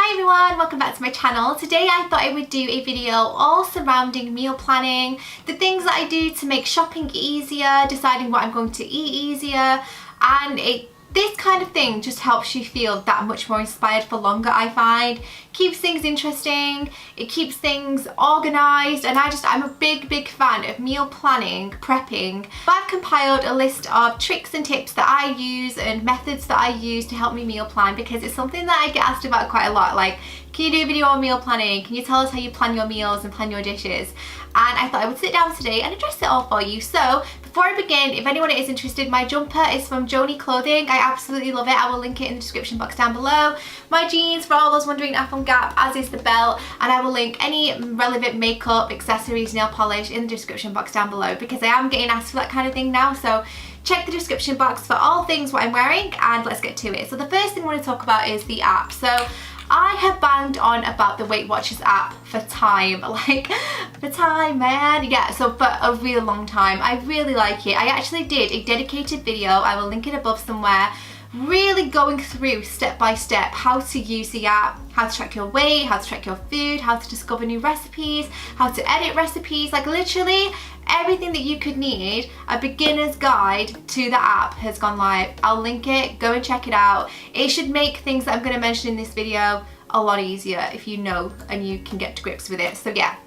Hi everyone, welcome back to my channel. Today I thought I would do a video all surrounding meal planning, the things that I do to make shopping easier, deciding what I'm going to eat easier, and this kind of thing just helps you feel that much more inspired for longer, I find. Keeps things interesting, it keeps things organised, and I'm a big fan of meal planning, prepping. I've compiled a list of tricks and tips that I use and methods that I use to help me meal plan, because it's something that I get asked about quite a lot, like, can you do a video on meal planning? Can you tell us how you plan your meals and plan your dishes? And I thought I would sit down today and address it all for you. So before I begin, if anyone is interested, my jumper is from Joni Clothing. I absolutely love it. I will link it in the description box down below. My jeans, for all those wondering, are from Gap, as is the belt, and I will link any relevant makeup, accessories, nail polish in the description box down below, because I am getting asked for that kind of thing now. So check the description box for all things what I'm wearing, and let's get to it. So the first thing I want to talk about is the app. So I have banged on about the Weight Watchers app for time, man. Yeah, so for a really long time. I really like it. I actually did a dedicated video, I will link it above somewhere, really going through step by step how to use the app, how to track your weight, how to track your food, how to discover new recipes, how to edit recipes, like literally everything that you could need. A beginner's guide to the app has gone live. I'll link it, go and check it out. It should make things that I'm going to mention in this video a lot easier if you know and you can get to grips with it. So yeah,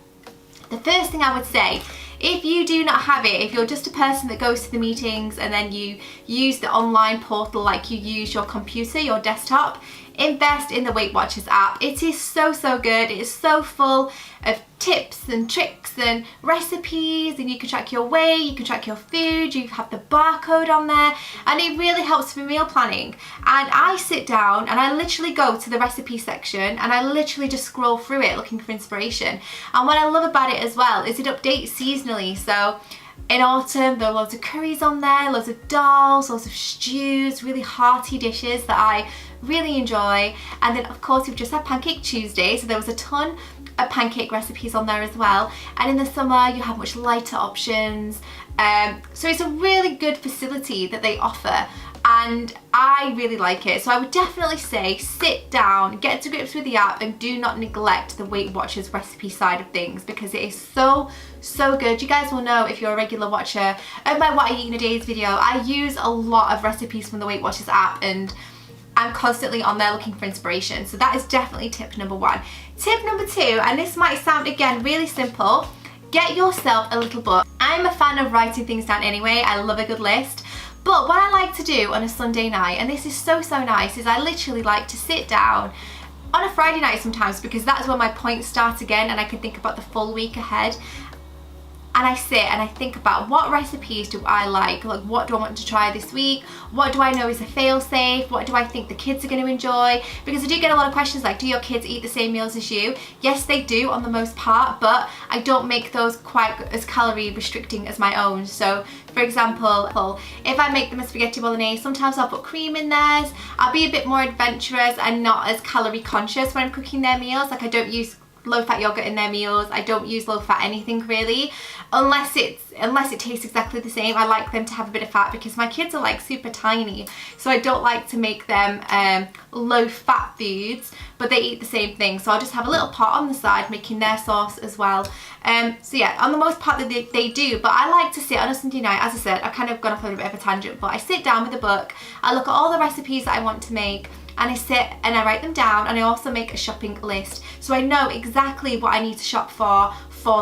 the first thing I would say, if you do not have it, if you're just a person that goes to the meetings and then you use the online portal like you use your computer, your desktop, invest in the Weight Watchers app. It is so good. It is so full of tips and tricks and recipes, and you can track your weight, you can track your food, you have the barcode on there, and it really helps for meal planning. And I sit down and I literally go to the recipe section and I literally just scroll through it looking for inspiration. And what I love about it as well is it updates seasonally. So in autumn there are loads of curries on there, loads of dals, loads of stews, really hearty dishes that I really enjoy. And then of course we've just had Pancake Tuesday, so there was a ton of pancake recipes on there as well. And in the summer you have much lighter options, so it's a really good facility that they offer, and I really like it. So I would definitely say sit down, get to grips with the app, and do not neglect the Weight Watchers recipe side of things, because it is so good. You guys will know if you're a regular watcher of my What I Eat in a Day's video, I use a lot of recipes from the Weight Watchers app, and I'm constantly on there looking for inspiration. So that is definitely tip number one. Tip number two, and this might sound again really simple, get yourself a little book. I'm a fan of writing things down anyway. I love a good list. But what I like to do on a Sunday night, and this is so nice, is I literally like to sit down on a Friday night sometimes, because that's when my points start again and I can think about the full week ahead. And I sit and I think about what recipes do I like what do I want to try this week, what do I know is a fail-safe, what do I think the kids are going to enjoy, because I do get a lot of questions like, do your kids eat the same meals as you? Yes, they do on the most part, but I don't make those quite as calorie restricting as my own. So for example, if I make them a spaghetti bolognese, sometimes I'll put cream in theirs. I'll be a bit more adventurous and not as calorie conscious when I'm cooking their meals. Like I don't use low-fat yogurt in their meals. I don't use low-fat anything really, unless it tastes exactly the same. I like them to have a bit of fat because my kids are like super tiny, so I don't like to make them low-fat foods, but they eat the same thing. So I'll just have a little pot on the side making their sauce as well. So yeah, on the most part they do, but I like to sit on a Sunday night. As I said, I've kind of gone off on a bit of a tangent, but I sit down with a book, I look at all the recipes that I want to make, and I sit and I write them down, and I also make a shopping list so I know exactly what I need to shop for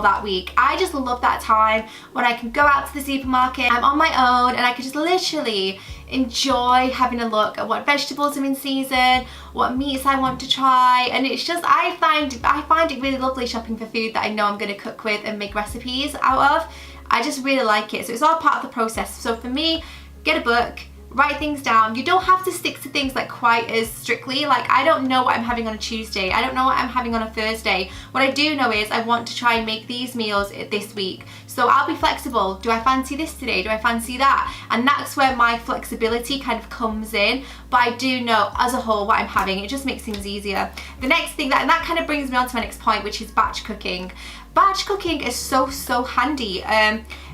that week. I just love that time when I can go out to the supermarket, I'm on my own, and I can just literally enjoy having a look at what vegetables are in season, what meats I want to try, and it's just, I find it really lovely shopping for food that I know I'm going to cook with and make recipes out of. I just really like it. So it's all part of the process. So for me, get a book, write things down. You don't have to stick to things like quite as strictly. Like I don't know what I'm having on a Tuesday, I don't know what I'm having on a Thursday. What I do know is I want to try and make these meals this week, so I'll be flexible. Do I fancy this today? Do I fancy that? And that's where my flexibility kind of comes in. But I do know as a whole what I'm having. It just makes things easier. The next thing and that kind of brings me on to my next point, which is batch cooking. Batch cooking is so handy.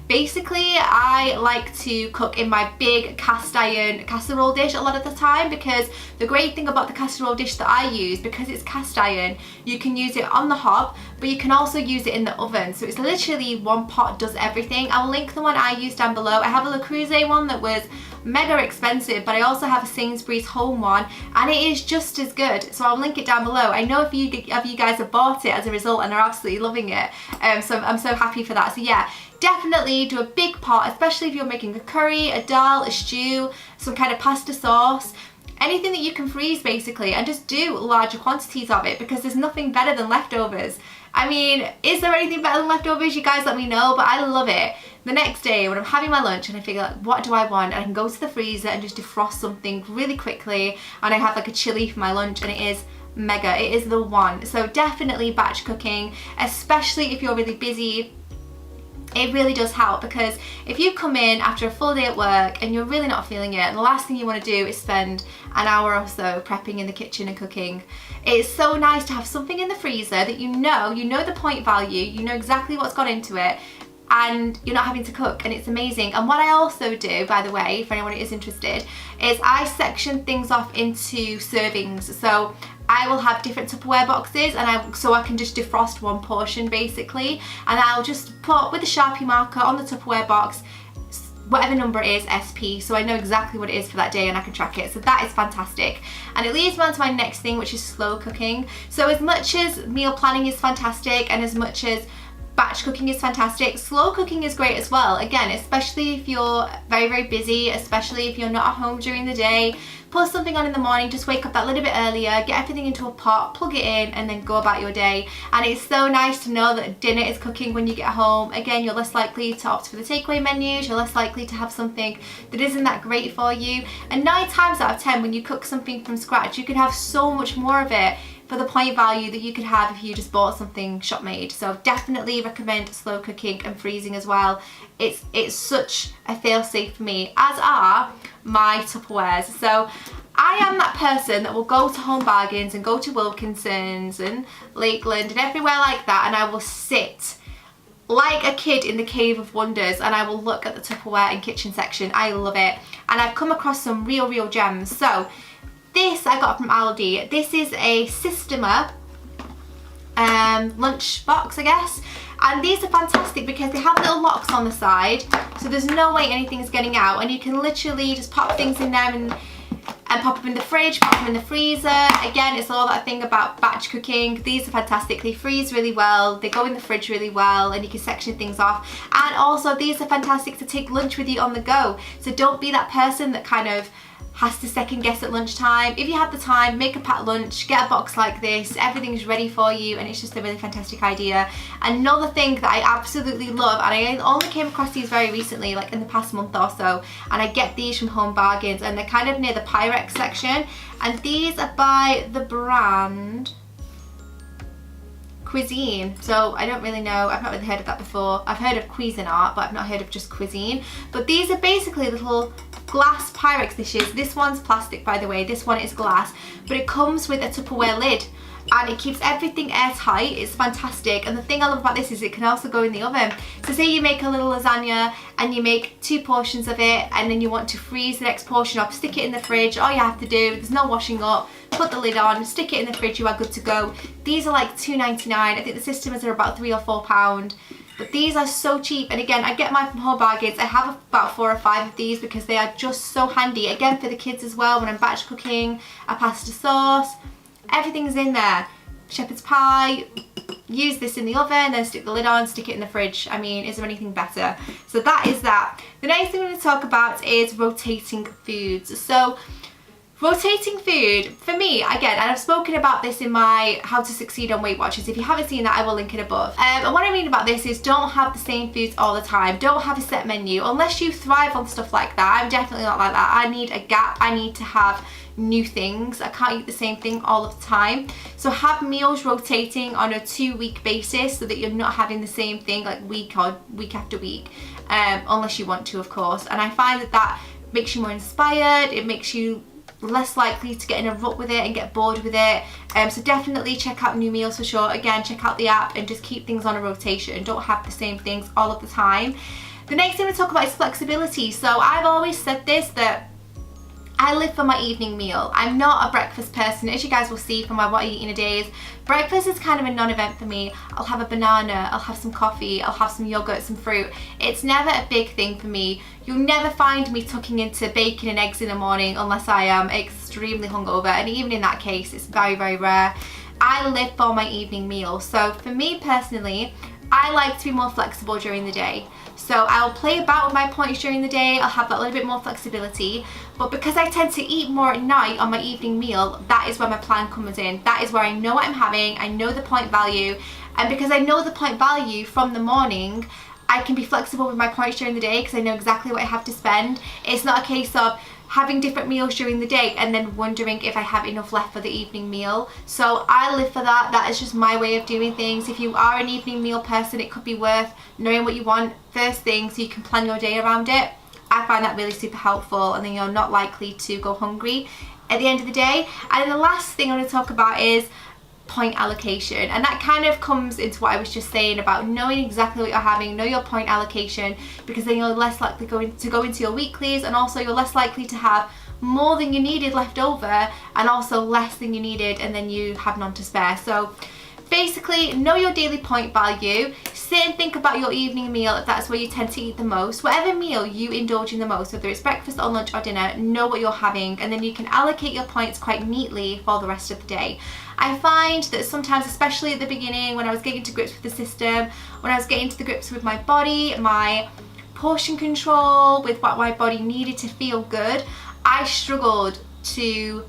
Basically, I like to cook in my big cast iron casserole dish a lot of the time, because the great thing about the casserole dish that I use, because it's cast iron, you can use it on the hob, but you can also use it in the oven. So it's literally one pot does everything. I'll link the one I use down below. I have a Le Creuset one that was mega expensive, but I also have a Sainsbury's home one, and it is just as good. So I'll link it down below. I know if you guys have bought it as a result and are absolutely loving it. So I'm so happy for that. So yeah, definitely do a big pot, especially if you're making a curry, a dal, a stew, some kind of pasta sauce, anything that you can freeze basically, and just do larger quantities of it, because there's nothing better than leftovers. I mean, is there anything better than leftovers? You guys let me know, but I love it. The next day when I'm having my lunch and I figure like, what do I want? And I can go to the freezer and just defrost something really quickly, and I have like a chili for my lunch, and it is mega. It is the one. So definitely batch cooking, especially if you're really busy. It really does help, because if you come in after a full day at work and you're really not feeling it, and the last thing you want to do is spend an hour or so prepping in the kitchen and cooking, it's so nice to have something in the freezer that you know the point value, you know exactly what's gone into it, and you're not having to cook, and it's amazing. And what I also do, by the way, for anyone who is interested, is I section things off into servings. So I will have different Tupperware boxes, and so I can just defrost one portion basically, and I'll just put with a Sharpie marker on the Tupperware box whatever number it is, SP, so I know exactly what it is for that day and I can track it. So that is fantastic. And it leads me on to my next thing, which is slow cooking. So as much as meal planning is fantastic, and as much as batch cooking is fantastic, slow cooking is great as well. Again, especially if you're very busy, especially if you're not at home during the day, put something on in the morning, just wake up that little bit earlier, get everything into a pot, plug it in, and then go about your day. And it's so nice to know that dinner is cooking when you get home. Again, you're less likely to opt for the takeaway menus, you're less likely to have something that isn't that great for you. And 9 times out of 10, when you cook something from scratch, you can have so much more of it for the point value that you could have if you just bought something shop made. So definitely recommend slow cooking and freezing as well. It's such a fail safe for me, as are my Tupperwares. So I am that person that will go to Home Bargains and go to Wilkinson's and Lakeland and everywhere like that, and I will sit like a kid in the Cave of Wonders, and I will look at the Tupperware and kitchen section. I love it, and I've come across some real gems. So this I got from Aldi. This is a Systema lunch box, I guess. And these are fantastic because they have little locks on the side, so there's no way anything's getting out, and you can literally just pop things in there and pop them in the fridge, pop them in the freezer. Again, it's all that thing about batch cooking. These are fantastic. They freeze really well, they go in the fridge really well, and you can section things off. And also these are fantastic to take lunch with you on the go. So don't be that person that kind of has to second guess at lunchtime. If you have the time, make a packed lunch, get a box like this, everything's ready for you, and it's just a really fantastic idea. Another thing that I absolutely love, and I only came across these very recently, like in the past month or so, and I get these from Home Bargains, and they're kind of near the Pyrex section, and these are by the brand Cuisine. So I don't really know, I've not really heard of that before. I've heard of Cuisinart, but I've not heard of just Cuisine. But these are basically little glass Pyrex dishes. This one's plastic, by the way, this one is glass, but it comes with a Tupperware lid, and it keeps everything airtight. It's fantastic. And the thing I love about this is it can also go in the oven. So say you make a little lasagna and you make 2 portions of it, and then you want to freeze the next portion up, stick it in the fridge. All you have to do, there's no washing up, put the lid on, stick it in the fridge, you are good to go. These are like £2.99. I think the Systemas are about £3 or £4. But these are so cheap, and again, I get mine from Home Bargains. I have about 4 or 5 of these because they are just so handy. Again, for the kids as well, when I'm batch cooking, a pasta sauce, everything's in there. Shepherd's pie, use this in the oven, then stick the lid on, stick it in the fridge. I mean, is there anything better? So that is that. The next thing we're going to talk about is rotating foods. So rotating food, for me, again, and I've spoken about this in my How to Succeed on Weight Watchers. If you haven't seen that, I will link it above. And what I mean about this is don't have the same foods all the time. Don't have a set menu, unless you thrive on stuff like that. I'm definitely not like that. I need a gap. I need to have new things. I can't eat the same thing all of the time. So have meals rotating on a 2-week basis so that you're not having the same thing like week after week, unless you want to, of course. And I find that that makes you more inspired. It makes you less likely to get in a rut with it and get bored with it. So definitely check out new meals for sure. Again, check out the app and just keep things on a rotation. Don't have the same things all of the time. The next thing we talk about is flexibility. So I've always said this, that I live for my evening meal. I'm not a breakfast person. As you guys will see from my what I eat in a day, breakfast is kind of a non-event for me. I'll have a banana, I'll have some coffee, I'll have some yogurt, some fruit. It's never a big thing for me. You'll never find me tucking into bacon and eggs in the morning unless I am extremely hungover, and even in that case, it's very, very rare. I live for my evening meal. So for me personally, I like to be more flexible during the day. So I'll play about with my points during the day, I'll have that little bit more flexibility, but because I tend to eat more at night on my evening meal, that is where my plan comes in. That is where I know what I'm having, I know the point value, and because I know the point value from the morning, I can be flexible with my points during the day because I know exactly what I have to spend. It's not a case of having different meals during the day and then wondering if I have enough left for the evening meal. So I live for that. That is just my way of doing things. If you are an evening meal person, it could be worth knowing what you want first thing so you can plan your day around it. I find that really super helpful, and then you're not likely to go hungry at the end of the day. And then the last thing I want to talk about is point allocation, and that kind of comes into what I was just saying about knowing exactly what you're having, know your point allocation, because then you're less likely to go into your weeklies, and also you're less likely to have more than you needed left over and also less than you needed and then you have none to spare. So basically, know your daily point value, sit and think about your evening meal if that's where you tend to eat the most. Whatever meal you indulge in the most, whether it's breakfast or lunch or dinner, know what you're having, and then you can allocate your points quite neatly for the rest of the day. I find that sometimes, especially at the beginning when I was getting to grips with the system, when I was getting to the grips with my body, my portion control, with what my body needed to feel good, I struggled to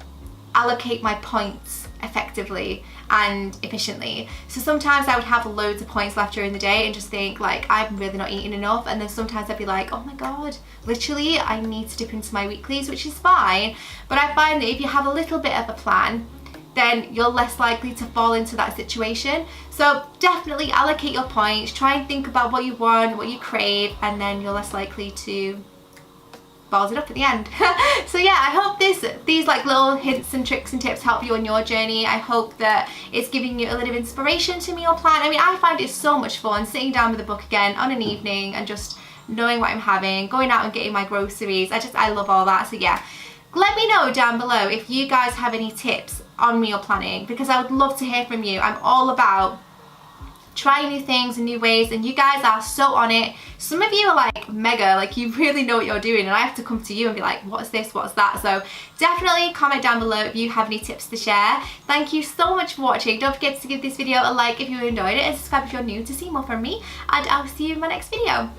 allocate my points effectively and efficiently. So sometimes I would have loads of points left during the day and just think like, I'm really not eating enough, and then sometimes I'd be like, oh my god, literally I need to dip into my weeklies, which is fine. But I find that if you have a little bit of a plan, then you're less likely to fall into that situation. So definitely allocate your points, try and think about what you want, what you crave, and then you're less likely to balls it up at the end. So yeah, I hope these like little hints and tricks and tips help you on your journey. I hope that it's giving you a little inspiration to meal plan. I mean, I find it so much fun sitting down with a book again on an evening and just knowing what I'm having, going out and getting my groceries. I love all that. So yeah, let me know down below if you guys have any tips on meal planning, because I would love to hear from you. I'm all about trying new things and new ways, and you guys are so on it. Some of you are like mega, like you really know what you're doing, and I have to come to you and be like, what's this, what's that? So definitely comment down below if you have any tips to share. Thank you so much for watching. Don't forget to give this video a like if you enjoyed it, and subscribe if you're new to see more from me, and I'll see you in my next video.